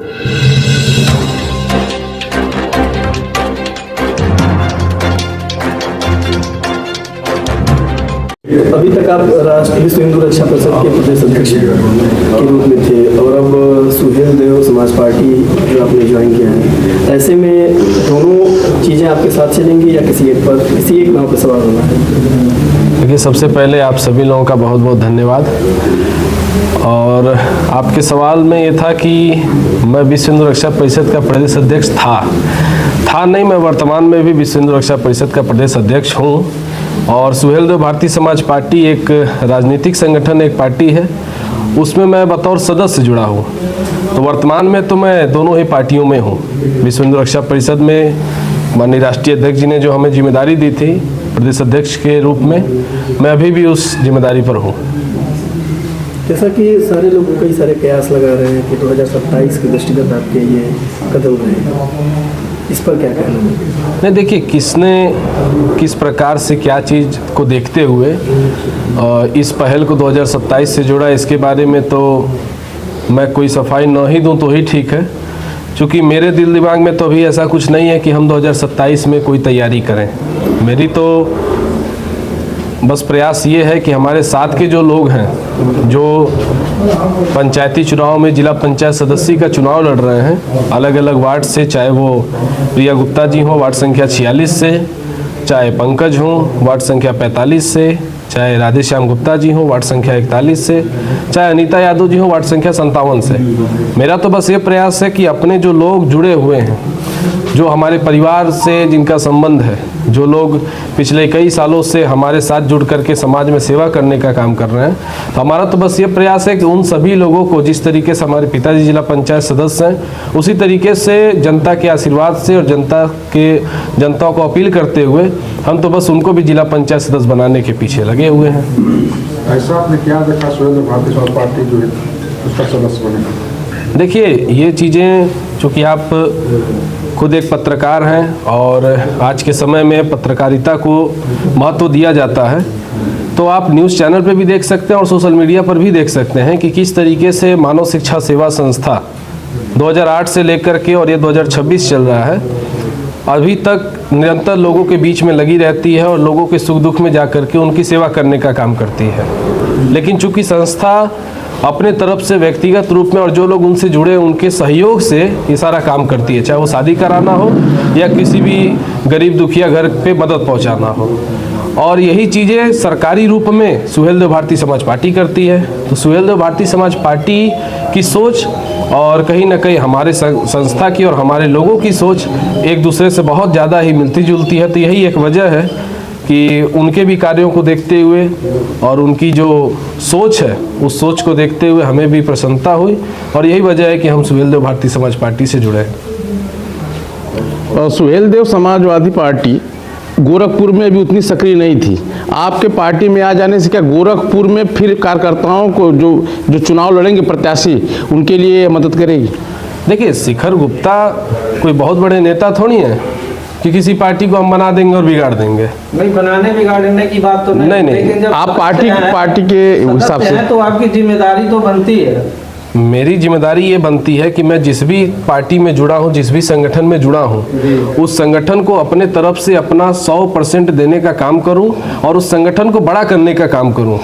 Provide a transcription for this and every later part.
अभी तक आप राष्ट्रीय विश्व हिंदू रक्षा परिषद के प्रदेश अध्यक्ष के रूप में थे और अब सुहेल देव समाज पार्टी जो आपने ज्वाइन किया है, ऐसे में दोनों चीज़ें आपके साथ चलेंगी या किसी एक नाव पर सवार होना है? देखिए, सबसे पहले आप सभी लोगों का बहुत बहुत धन्यवाद। और आपके सवाल में ये था कि मैं विश्व हिंदू रक्षा परिषद का प्रदेश अध्यक्ष था नहीं, मैं वर्तमान में भी विश्व हिंदू रक्षा परिषद का प्रदेश अध्यक्ष हूँ। और सुहेल देव भारतीय समाज पार्टी एक राजनीतिक संगठन, एक पार्टी है, उसमें मैं बतौर सदस्य जुड़ा हूँ। तो वर्तमान में तो मैं दोनों ही पार्टियों में हूँ। विश्व हिंदू रक्षा परिषद में माननीय राष्ट्रीय अध्यक्ष जी ने जो हमें जिम्मेदारी दी थी प्रदेश अध्यक्ष के रूप में, मैं अभी भी उस जिम्मेदारी पर हूँ। जैसा कि सारे लोग कई सारे प्रयास लगा रहे हैं कि 2027 के दृष्टिगत आपके ये कदम रहे, इस पर क्या कहना है? नहीं, देखिए, किसने किस प्रकार से क्या चीज़ को देखते हुए इस पहल को 2027 से जोड़ा, इसके बारे में तो मैं कोई सफाई न ही दूं तो ही ठीक है, क्योंकि मेरे दिल दिमाग में तो अभी ऐसा कुछ नहीं है कि हम 2027 में कोई तैयारी करें। मेरी तो बस प्रयास ये है कि हमारे साथ के जो लोग हैं, जो पंचायती चुनाव में जिला पंचायत सदस्य का चुनाव लड़ रहे हैं अलग अलग वार्ड से, चाहे वो प्रिया गुप्ता जी हों वार्ड संख्या 46 से, चाहे पंकज हों वार्ड संख्या 45 से, चाहे राधेश्याम गुप्ता जी हों वार्ड संख्या 41 से, चाहे अनीता यादव जी हों वार्ड संख्या 57 से। मेरा तो बस ये प्रयास है कि अपने जो लोग जुड़े हुए हैं, जो हमारे परिवार से जिनका संबंध है, जो लोग पिछले कई सालों से हमारे साथ जुड़ करके समाज में सेवा करने का काम कर रहे हैं, तो हमारा तो बस ये प्रयास है कि उन सभी लोगों को, जिस तरीके से हमारे पिताजी जिला पंचायत सदस्य हैं, उसी तरीके से जनता के आशीर्वाद से और जनता को अपील करते हुए हम तो बस उनको भी जिला पंचायत सदस्य बनाने के पीछे लगे हुए हैं। ऐसा आपने क्या देखा सुहेल देव भारतीय समाज पार्टी जो है उसका सदस्य बने? देखिए, ये चीज़ें, चूँकि आप खुद एक पत्रकार हैं और आज के समय में पत्रकारिता को महत्व दिया जाता है, तो आप न्यूज़ चैनल पे भी देख सकते हैं और सोशल मीडिया पर भी देख सकते हैं कि किस तरीके से मानव शिक्षा सेवा संस्था 2008 से लेकर के और ये 2026 चल रहा है, अभी तक निरंतर लोगों के बीच में लगी रहती है और लोगों के सुख दुख में जा कर के उनकी सेवा करने का काम करती है। लेकिन चूँकि संस्था अपने तरफ से व्यक्तिगत रूप में और जो लोग उनसे जुड़े उनके सहयोग से ये सारा काम करती है, चाहे वो शादी कराना हो या किसी भी गरीब दुखिया घर पे मदद पहुंचाना हो। और यही चीज़ें सरकारी रूप में सुहेल देव भारतीय समाज पार्टी करती है। तो सुहेल देव भारतीय समाज पार्टी की सोच और कहीं ना कहीं हमारे संस्था की और हमारे लोगों की सोच एक दूसरे से बहुत ज़्यादा ही मिलती जुलती है। तो यही एक वजह है कि उनके भी कार्यों को देखते हुए और उनकी जो सोच है उस सोच को देखते हुए हमें भी प्रसन्नता हुई और यही वजह है कि हम सुहेल देव भारतीय समाज पार्टी से जुड़े। सुहेल देव समाजवादी पार्टी गोरखपुर में भी उतनी सक्रिय नहीं थी। आपके पार्टी में आ जाने से क्या गोरखपुर में फिर कार्यकर्ताओं को जो चुनाव लड़ेंगे प्रत्याशी, उनके लिए मदद करेगी? देखिए, शिखर गुप्ता कोई बहुत बड़े नेता थोड़ी हैं कि किसी पार्टी को हम बना देंगे और बिगाड़ देंगे। नहीं, बनाने बिगाड़ने की बात तो नहीं। नहीं, जब आप पार्टी के हिसाब से तो आपकी जिम्मेदारी तो बनती है। मेरी जिम्मेदारी ये बनती है कि मैं जिस भी पार्टी में जुड़ा हूँ, जिस भी संगठन में जुड़ा हूँ, उस संगठन को अपने तरफ से अपना 100% देने का काम करूँ और उस संगठन को बड़ा करने का काम करूँ।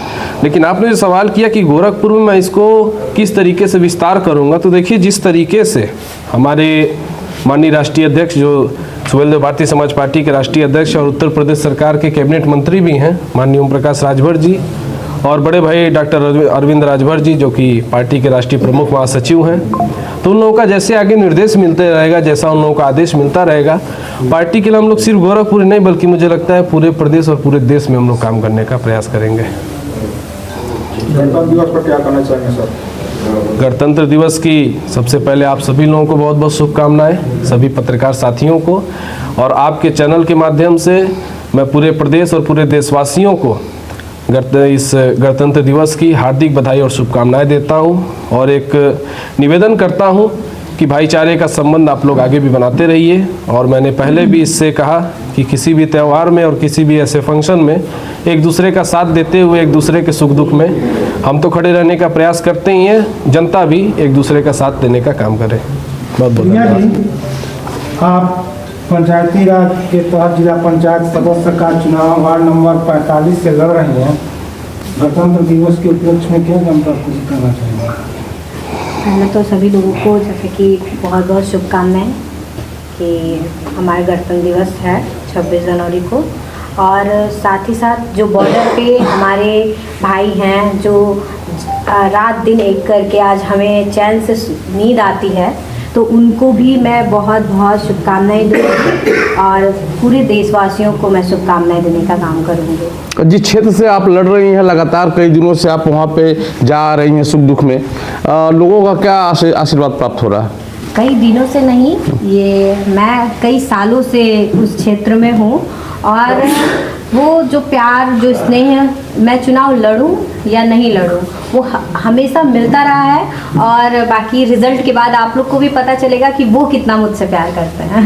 लेकिन आपने जो सवाल किया कि गोरखपुर में मैं इसको किस तरीके से विस्तार करूँगा, तो देखिए, जिस तरीके से हमारे माननीय राष्ट्रीय अध्यक्ष जो सुहेल देव भारतीय समाज पार्टी के राष्ट्रीय अध्यक्ष और उत्तर प्रदेश सरकार के कैबिनेट मंत्री भी हैं माननीय ओम प्रकाश राजभर जी, और बड़े भाई डॉक्टर अरविंद राजभर जी जो कि पार्टी के राष्ट्रीय प्रमुख महासचिव हैं, तो उन लोगों का जैसे आगे निर्देश मिलते रहेगा, जैसा उन लोगों का आदेश मिलता रहेगा, पार्टी के लिए हम लोग सिर्फ गोरखपुर नहीं बल्कि मुझे लगता है पूरे प्रदेश और पूरे देश में हम लोग काम करने का प्रयास करेंगे। गणतंत्र दिवस पर क्या कहना चाहेंगे सर? गणतंत्र दिवस की सबसे पहले आप सभी लोगों को बहुत बहुत शुभकामनाएं, सभी पत्रकार साथियों को, और आपके चैनल के माध्यम से मैं पूरे प्रदेश और पूरे देशवासियों को इस गणतंत्र दिवस की हार्दिक बधाई और शुभकामनाएं देता हूं और एक निवेदन करता हूं कि भाईचारे का संबंध आप लोग आगे भी बनाते रहिए। और मैंने पहले भी इससे कहा कि किसी भी त्यौहार में और किसी भी ऐसे फंक्शन में एक दूसरे का साथ देते हुए एक दूसरे के सुख दुख में हम तो खड़े रहने का प्रयास करते ही हैं, जनता भी एक दूसरे का साथ देने का काम करे। बहुत बहुत प्रिया धन्यवाद। जी, आप पंचायती राज के तहत जिला पंचायत सदस्य का चुनाव वार्ड नंबर 45 से लड़ रहे हैं। गणतंत्र दिवस के उपलक्ष्य में क्या जनता को कहना चाहिए? पहले तो सभी लोगों को जैसे कि बहुत बहुत शुभकामनाएं कि हमारा गणतंत्र दिवस है 26 जनवरी को। और साथ ही साथ जो बॉर्डर पे हमारे भाई हैं जो रात दिन एक करके आज हमें चैन से नींद आती है, तो उनको भी मैं बहुत बहुत शुभकामनाएं दूँगी और पूरे देशवासियों को मैं शुभकामनाएं देने का काम करूँगी। जिस क्षेत्र से आप लड़ रही हैं, लगातार कई दिनों से आप वहाँ पे जा रही हैं सुख दुख में, लोगों का क्या आशीर्वाद प्राप्त हो रहा है? कई दिनों से नहीं, ये मैं कई सालों से उस क्षेत्र में हूँ और वो जो प्यार जो स्नेह, मैं चुनाव लड़ूं या नहीं लड़ूं, वो हमेशा मिलता रहा है। और बाकी रिजल्ट के बाद आप लोग को भी पता चलेगा कि वो कितना मुझसे प्यार करते हैं।